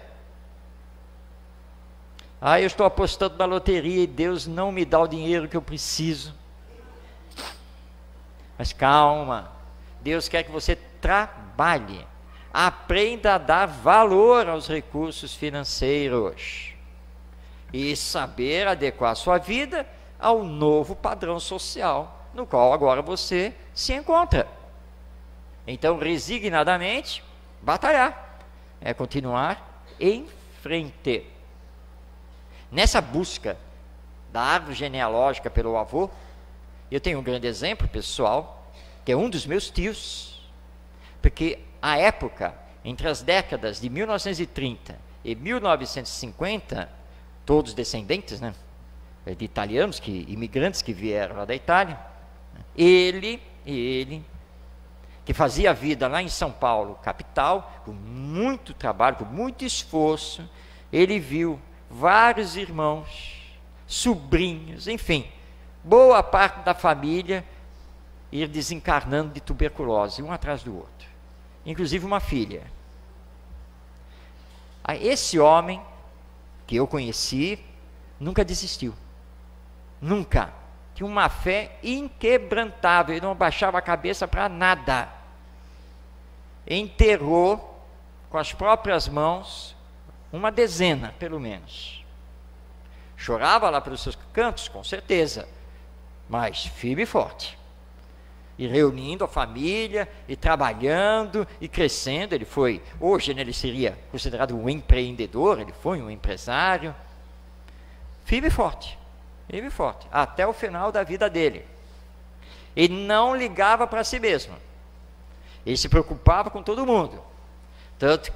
Eu estou apostando na loteria e Deus não me dá o dinheiro que eu preciso. Mas calma, Deus quer que você trabalhe, aprenda a dar valor aos recursos financeiros e saber adequar a sua vida ao novo padrão social no qual agora você se encontra. Então, resignadamente, batalhar, continuar em frente. Nessa busca da árvore genealógica pelo avô, eu tenho um grande exemplo pessoal, que é um dos meus tios, porque a época, entre as décadas de 1930 Em 1950, todos descendentes, né, de italianos, imigrantes que vieram lá da Itália, ele, que fazia vida lá em São Paulo, capital, com muito trabalho, com muito esforço, ele viu vários irmãos, sobrinhos, enfim, boa parte da família ir desencarnando de tuberculose, um atrás do outro, inclusive uma filha. Esse homem que eu conheci nunca desistiu, nunca. Tinha uma fé inquebrantável, ele não baixava a cabeça para nada. Enterrou com as próprias mãos uma dezena, pelo menos. Chorava lá pelos seus cantos, com certeza, mas firme e forte. E reunindo a família, e trabalhando, e crescendo. Ele foi, hoje ele seria considerado um empreendedor, ele foi um empresário. Firme e forte, até o final da vida dele. Ele não ligava para si mesmo. Ele se preocupava com todo mundo. Tanto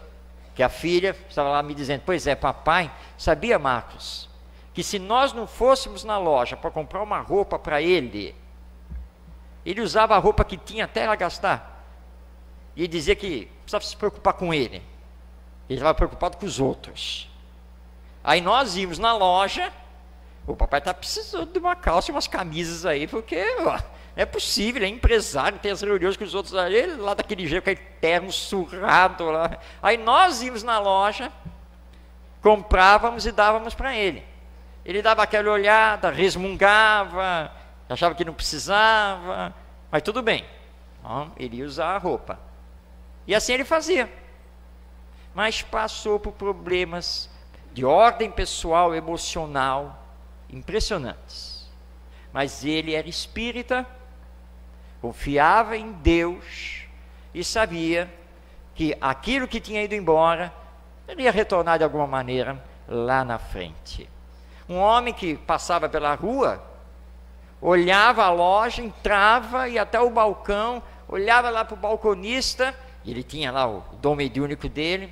que a filha estava lá me dizendo, pois é, papai, sabia, Marcos, que se nós não fôssemos na loja para comprar uma roupa para ele usava a roupa que tinha até ela gastar. E ele dizia que precisava se preocupar com ele. Ele estava preocupado com os outros. Aí nós íamos na loja, o papai está precisando de uma calça e umas camisas aí, porque ó, é possível, ele é empresário, tem as reuniões com os outros, ele lá daquele jeito, aquele terno surrado lá. Aí nós íamos na loja, comprávamos e dávamos para ele. Ele dava aquela olhada, resmungava, achava que não precisava, mas tudo bem, ele ia usar a roupa. E assim ele fazia. Mas passou por problemas de ordem pessoal, emocional, impressionantes. Mas ele era espírita, confiava em Deus e sabia que aquilo que tinha ido embora, ele ia retornar de alguma maneira lá na frente. Um homem que passava pela rua, olhava a loja, entrava, ia até o balcão, olhava lá para o balconista, e ele tinha lá o dom mediúnico dele.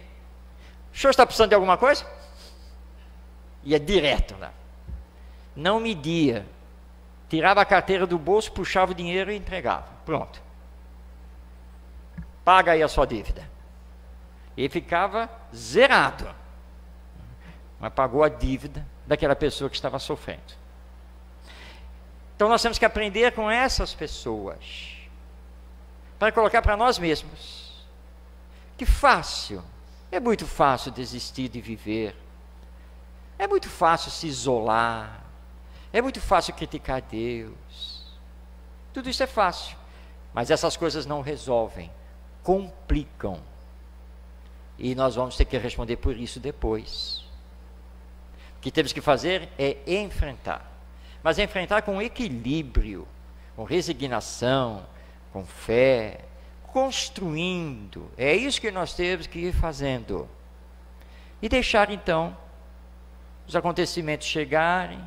O senhor está precisando de alguma coisa? Ia direto lá. Não media. Tirava a carteira do bolso, puxava o dinheiro e entregava. Pronto. Paga aí a sua dívida. E ficava zerado. Mas pagou a dívida daquela pessoa que estava sofrendo. Então nós temos que aprender com essas pessoas, para colocar para nós mesmos. Que fácil, é muito fácil desistir de viver, é muito fácil se isolar, é muito fácil criticar Deus, tudo isso é fácil, mas essas coisas não resolvem, complicam, e nós vamos ter que responder por isso depois. O que temos que fazer é enfrentar, mas enfrentar com equilíbrio, com resignação, com fé, construindo. É isso que nós temos que ir fazendo. E deixar então os acontecimentos chegarem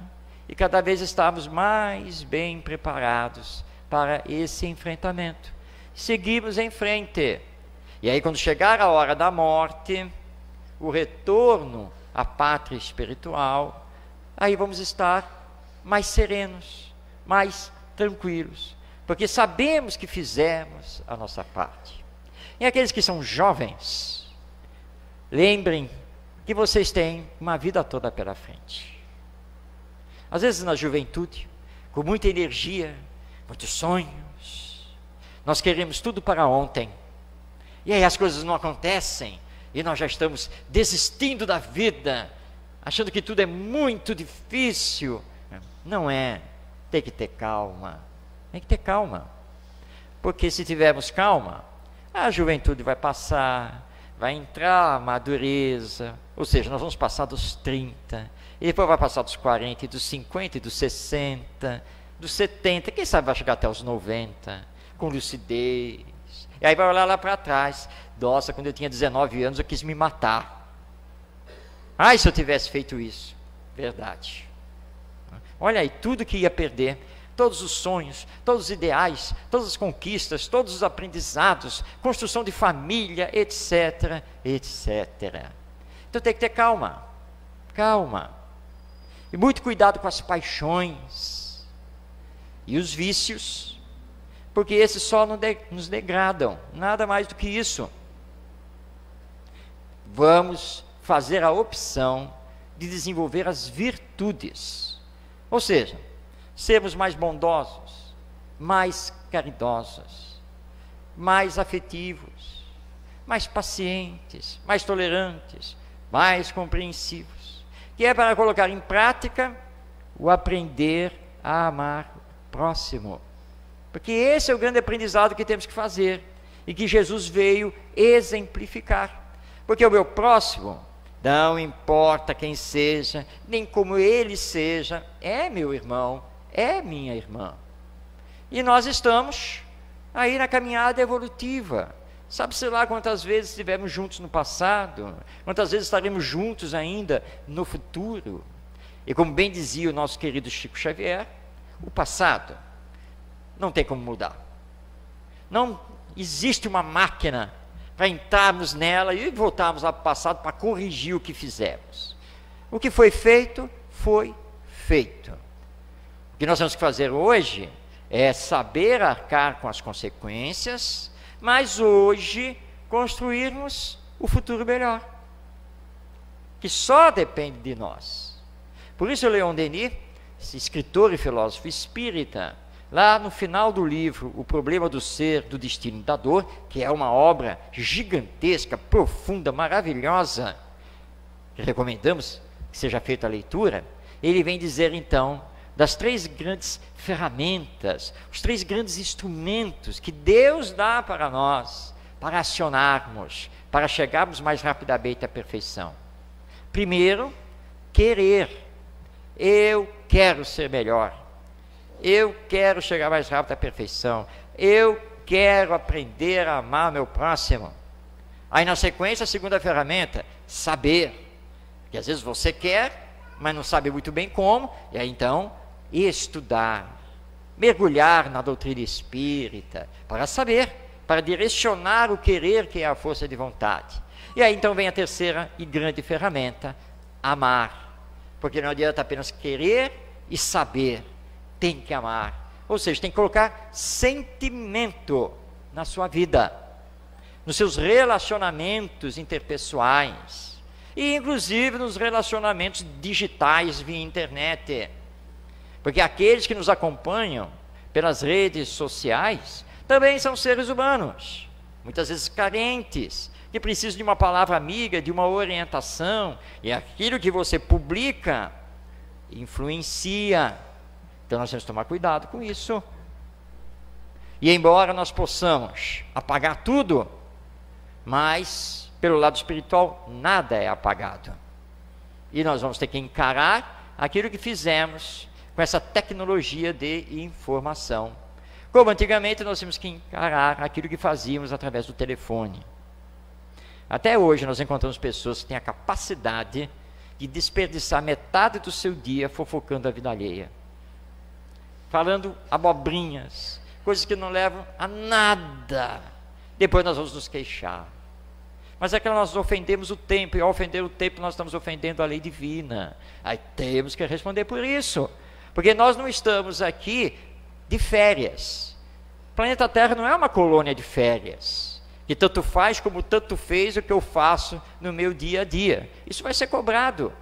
e cada vez estarmos mais bem preparados para esse enfrentamento. Seguimos em frente. E aí quando chegar a hora da morte, o retorno à pátria espiritual, aí vamos estar mais serenos, mais tranquilos, porque sabemos que fizemos a nossa parte. E aqueles que são jovens, lembrem que vocês têm uma vida toda pela frente. Às vezes na juventude, com muita energia, muitos sonhos, nós queremos tudo para ontem, e aí as coisas não acontecem, e nós já estamos desistindo da vida, achando que tudo é muito difícil. Não é, tem que ter calma, porque se tivermos calma, a juventude vai passar, vai entrar a madureza, ou seja, nós vamos passar dos 30, e depois vai passar dos 40, e dos 50, e dos 60, dos 70, quem sabe vai chegar até os 90, com lucidez, e aí vai olhar lá para trás, nossa, quando eu tinha 19 anos eu quis me matar, ai se eu tivesse feito isso, verdade. Olha aí, tudo que ia perder, todos os sonhos, todos os ideais, todas as conquistas, todos os aprendizados, construção de família, etc, etc. Então tem que ter calma, calma. E muito cuidado com as paixões e os vícios, porque esses só nos degradam, nada mais do que isso. Vamos fazer a opção de desenvolver as virtudes, ou seja, sermos mais bondosos, mais caridosos, mais afetivos, mais pacientes, mais tolerantes, mais compreensivos, que é para colocar em prática o aprender a amar o próximo, porque esse é o grande aprendizado que temos que fazer e que Jesus veio exemplificar. Porque o meu próximo, não importa quem seja, nem como ele seja, é meu irmão, é minha irmã. E nós estamos aí na caminhada evolutiva. Sabe-se lá quantas vezes estivemos juntos no passado, quantas vezes estaremos juntos ainda no futuro. E como bem dizia o nosso querido Chico Xavier, o passado não tem como mudar. Não existe uma máquina para entrarmos nela e voltarmos ao passado para corrigir o que fizemos. O que foi feito, foi feito. O que nós temos que fazer hoje é saber arcar com as consequências, mas hoje construirmos o futuro melhor, que só depende de nós. Por isso Leon Denis, esse escritor e filósofo espírita, lá no final do livro O Problema do Ser, do Destino e da Dor, que é uma obra gigantesca, profunda, maravilhosa, que recomendamos que seja feita a leitura, ele vem dizer então das 3 grandes ferramentas, os 3 grandes instrumentos que Deus dá para nós, para acionarmos, para chegarmos mais rapidamente à perfeição. Primeiro, querer. Eu quero ser melhor. Eu quero chegar mais rápido à perfeição. Eu quero aprender a amar meu próximo. Aí na sequência, a segunda ferramenta, saber. Que às vezes você quer, mas não sabe muito bem como. E aí então, estudar. Mergulhar na doutrina espírita. Para saber, para direcionar o querer, que é a força de vontade. E aí então vem a terceira e grande ferramenta, amar. Porque não adianta apenas querer e saber. Tem que amar, ou seja, tem que colocar sentimento na sua vida, nos seus relacionamentos interpessoais, e inclusive nos relacionamentos digitais via internet, porque aqueles que nos acompanham pelas redes sociais também são seres humanos, muitas vezes carentes, que precisam de uma palavra amiga, de uma orientação, e aquilo que você publica influencia. Então nós temos que tomar cuidado com isso. E embora nós possamos apagar tudo, mas pelo lado espiritual nada é apagado. E nós vamos ter que encarar aquilo que fizemos com essa tecnologia de informação. Como antigamente nós temos que encarar aquilo que fazíamos através do telefone. Até hoje nós encontramos pessoas que têm a capacidade de desperdiçar metade do seu dia fofocando a vida alheia, falando abobrinhas, coisas que não levam a nada. Depois nós vamos nos queixar. Mas é que nós ofendemos o tempo, e ao ofender o tempo nós estamos ofendendo a lei divina. Aí temos que responder por isso, porque nós não estamos aqui de férias. O planeta Terra não é uma colônia de férias, que tanto faz como tanto fez o que eu faço no meu dia a dia. Isso vai ser cobrado,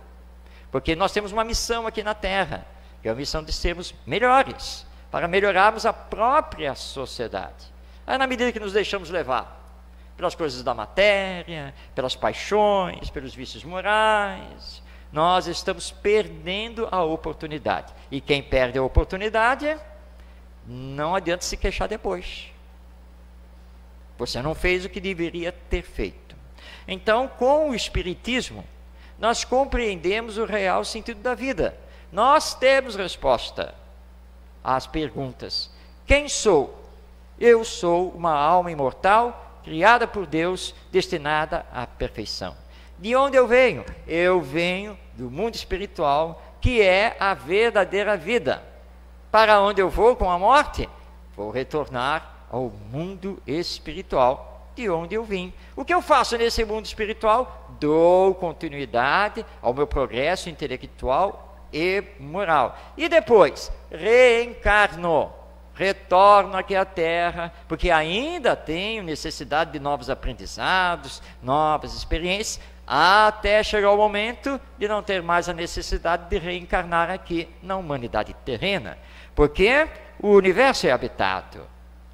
porque nós temos uma missão aqui na Terra, que é a missão de sermos melhores, para melhorarmos a própria sociedade. Aí, na medida que nos deixamos levar pelas coisas da matéria, pelas paixões, pelos vícios morais, nós estamos perdendo a oportunidade. E quem perde a oportunidade, não adianta se queixar depois. Você não fez o que deveria ter feito. Então, com o Espiritismo, nós compreendemos o real sentido da vida. Nós temos resposta às perguntas. Quem sou? Eu sou uma alma imortal, criada por Deus, destinada à perfeição. De onde eu venho? Eu venho do mundo espiritual, que é a verdadeira vida. Para onde eu vou com a morte? Vou retornar ao mundo espiritual, de onde eu vim. O que eu faço nesse mundo espiritual? dou continuidade ao meu progresso intelectual e moral. E depois, reencarno, retorno aqui à Terra, porque ainda tenho necessidade de novos aprendizados, novas experiências, até chegar o momento de não ter mais a necessidade de reencarnar aqui na humanidade terrena, porque o universo é habitado,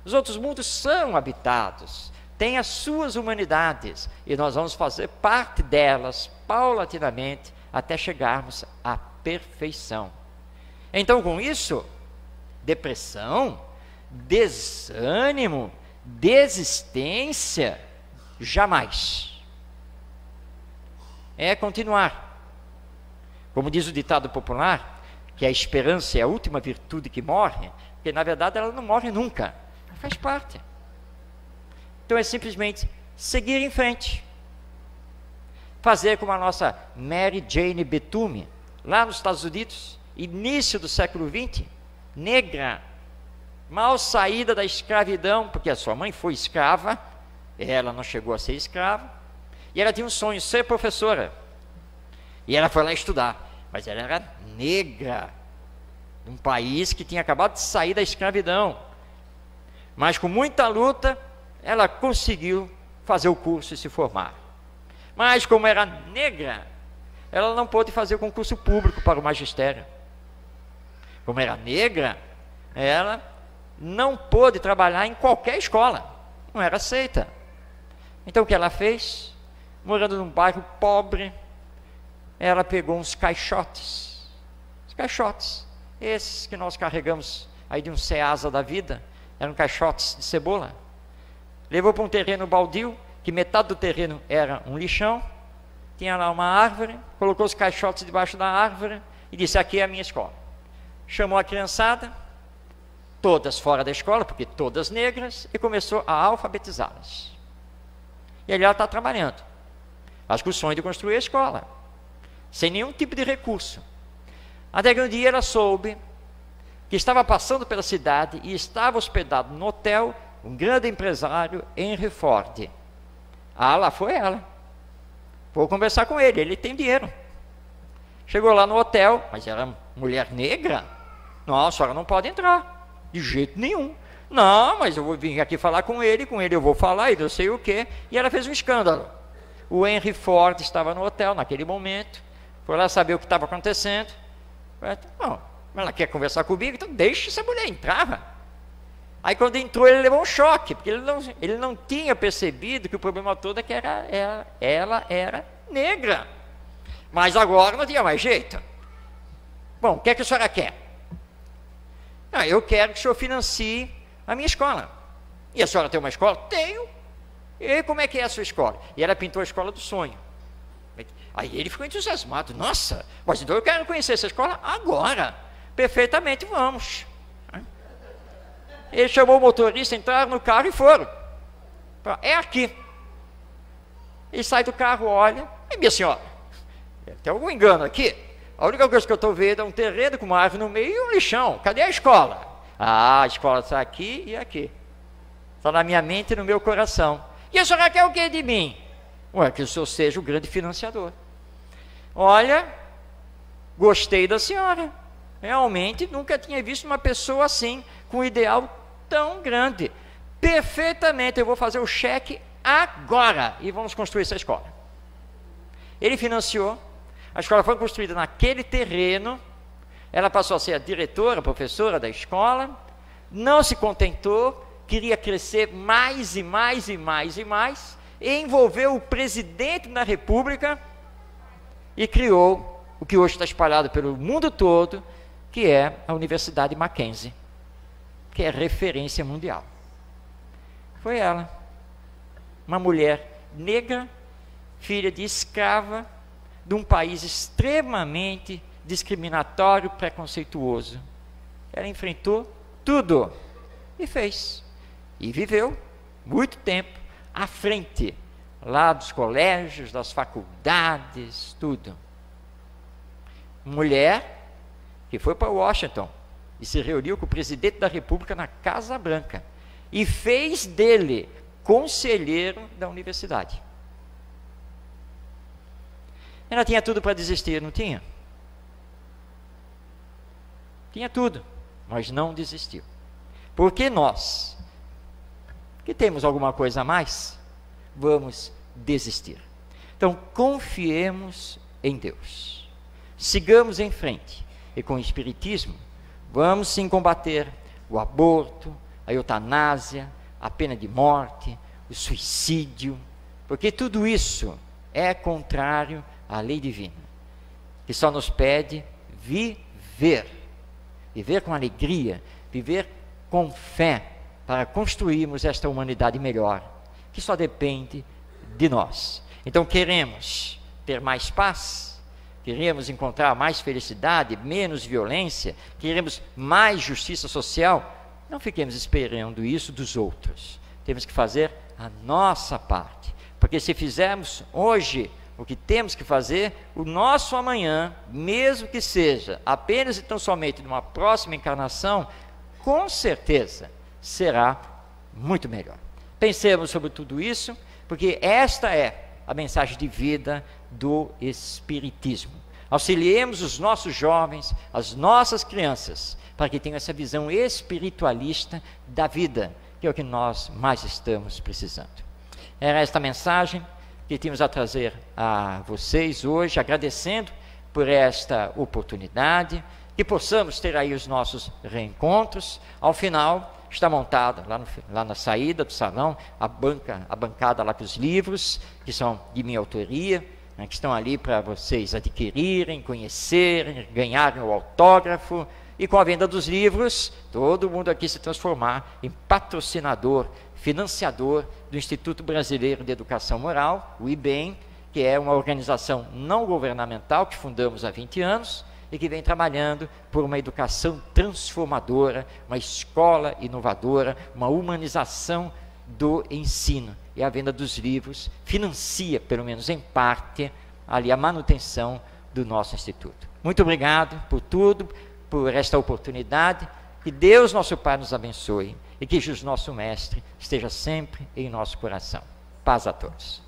os outros mundos são habitados, têm as suas humanidades, e nós vamos fazer parte delas, paulatinamente, até chegarmos à perfeição. Então, com isso, depressão, desânimo, desistência, jamais. É continuar. Como diz o ditado popular, que a esperança é a última virtude que morre, porque na verdade ela não morre nunca, ela faz parte. Então é simplesmente seguir em frente. Fazer como a nossa Mary Jane Bethune, lá nos Estados Unidos, início do século XX, negra, mal saída da escravidão, porque a sua mãe foi escrava, ela não chegou a ser escrava, e ela tinha um sonho, ser professora. E ela foi lá estudar, mas ela era negra, num país que tinha acabado de sair da escravidão. Mas com muita luta, ela conseguiu fazer o curso e se formar. Mas como era negra, ela não pôde fazer o concurso público para o magistério. Como era negra, ela não pôde trabalhar em qualquer escola, não era aceita. Então o que ela fez? Morando num bairro pobre, ela pegou uns caixotes, esses que nós carregamos aí de um Ceasa da vida, eram caixotes de cebola, levou para um terreno baldio, que metade do terreno era um lixão, tinha lá uma árvore, colocou os caixotes debaixo da árvore e disse: aqui é a minha escola. Chamou a criançada, todas fora da escola, porque todas negras, e começou a alfabetizá-las. E ali ela está trabalhando. Acho que o sonho de construir a escola, sem nenhum tipo de recurso. Até que um dia ela soube que estava passando pela cidade e estava hospedado no hotel um grande empresário, Henry Ford. Ah, lá foi ela. Vou conversar com ele, ele tem dinheiro. Chegou lá no hotel, mas era mulher negra. Não, a senhora não pode entrar, de jeito nenhum. Não, mas eu vou vir aqui falar com ele eu vou falar e não sei o quê. E ela fez um escândalo. O Henry Ford estava no hotel naquele momento, foi lá saber o que estava acontecendo. Bom, ela quer conversar comigo, então deixa essa mulher entrar. Aí quando entrou ele levou um choque, porque ele não tinha percebido que o problema todo é que ela era negra. Mas agora não tinha mais jeito. Bom, o que é que a senhora quer? Ah, eu quero que o senhor financie a minha escola. E a senhora tem uma escola? Tenho. E como é que é a sua escola? E ela pintou a escola do sonho. Aí ele ficou entusiasmado. Nossa, mas então eu quero conhecer essa escola agora. Perfeitamente, vamos. Ele chamou o motorista, entraram no carro e foram. É aqui. Ele sai do carro, olha. E minha senhora, tem algum engano aqui? A única coisa que eu estou vendo é um terreno com uma árvore no meio e um lixão. Cadê a escola? Ah, a escola está aqui e aqui. Está na minha mente e no meu coração. E a senhora quer o que de mim? Ué, que o senhor seja o grande financiador. Olha, gostei da senhora. Realmente nunca tinha visto uma pessoa assim, com um ideal tão grande. Perfeitamente, eu vou fazer o cheque agora e vamos construir essa escola. Ele financiou, a escola foi construída naquele terreno, ela passou a ser a diretora, a professora da escola, não se contentou, queria crescer mais e mais e mais e mais, e envolveu o presidente da República e criou o que hoje está espalhado pelo mundo todo, que é a Universidade Mackenzie, que é referência mundial. Foi ela, uma mulher negra, filha de escrava, de um país extremamente discriminatório, preconceituoso. Ela enfrentou tudo e fez. E viveu muito tempo à frente, lá dos colégios, das faculdades, tudo. Mulher que foi para Washington e se reuniu com o presidente da República na Casa Branca e fez dele conselheiro da universidade. Ela tinha tudo para desistir, não tinha? Tinha tudo, mas não desistiu. Porque nós, que temos alguma coisa a mais, vamos desistir. Então, confiemos em Deus. Sigamos em frente. E com o Espiritismo, vamos sim combater o aborto, a eutanásia, a pena de morte, o suicídio, porque tudo isso é contrário à lei divina, que só nos pede viver. Viver com alegria, viver com fé, para construirmos esta humanidade melhor, que só depende de nós. Então queremos ter mais paz, queremos encontrar mais felicidade, menos violência, queremos mais justiça social. Não fiquemos esperando isso dos outros. Temos que fazer a nossa parte, porque se fizermos hoje o que temos que fazer, o nosso amanhã, mesmo que seja apenas e tão somente numa próxima encarnação, com certeza será muito melhor. Pensemos sobre tudo isso, porque esta é a mensagem de vida do Espiritismo. Auxiliemos os nossos jovens, as nossas crianças, para que tenham essa visão espiritualista da vida, que é o que nós mais estamos precisando. Era esta mensagem que tínhamos a trazer a vocês hoje, agradecendo por esta oportunidade, que possamos ter aí os nossos reencontros. Ao final, está montada lá na saída do salão, a bancada lá com os livros, que são de minha autoria, né, que estão ali para vocês adquirirem, conhecerem, ganharem o autógrafo, e com a venda dos livros, todo mundo aqui se transformar em patrocinador, financiador do Instituto Brasileiro de Educação Moral, o IBEM, que é uma organização não governamental que fundamos há 20 anos e que vem trabalhando por uma educação transformadora, uma escola inovadora, uma humanização do ensino. E a venda dos livros financia, pelo menos em parte, ali a manutenção do nosso instituto. Muito obrigado por tudo, por esta oportunidade. Que Deus, nosso Pai, nos abençoe e que Jesus, nosso Mestre, esteja sempre em nosso coração. Paz a todos.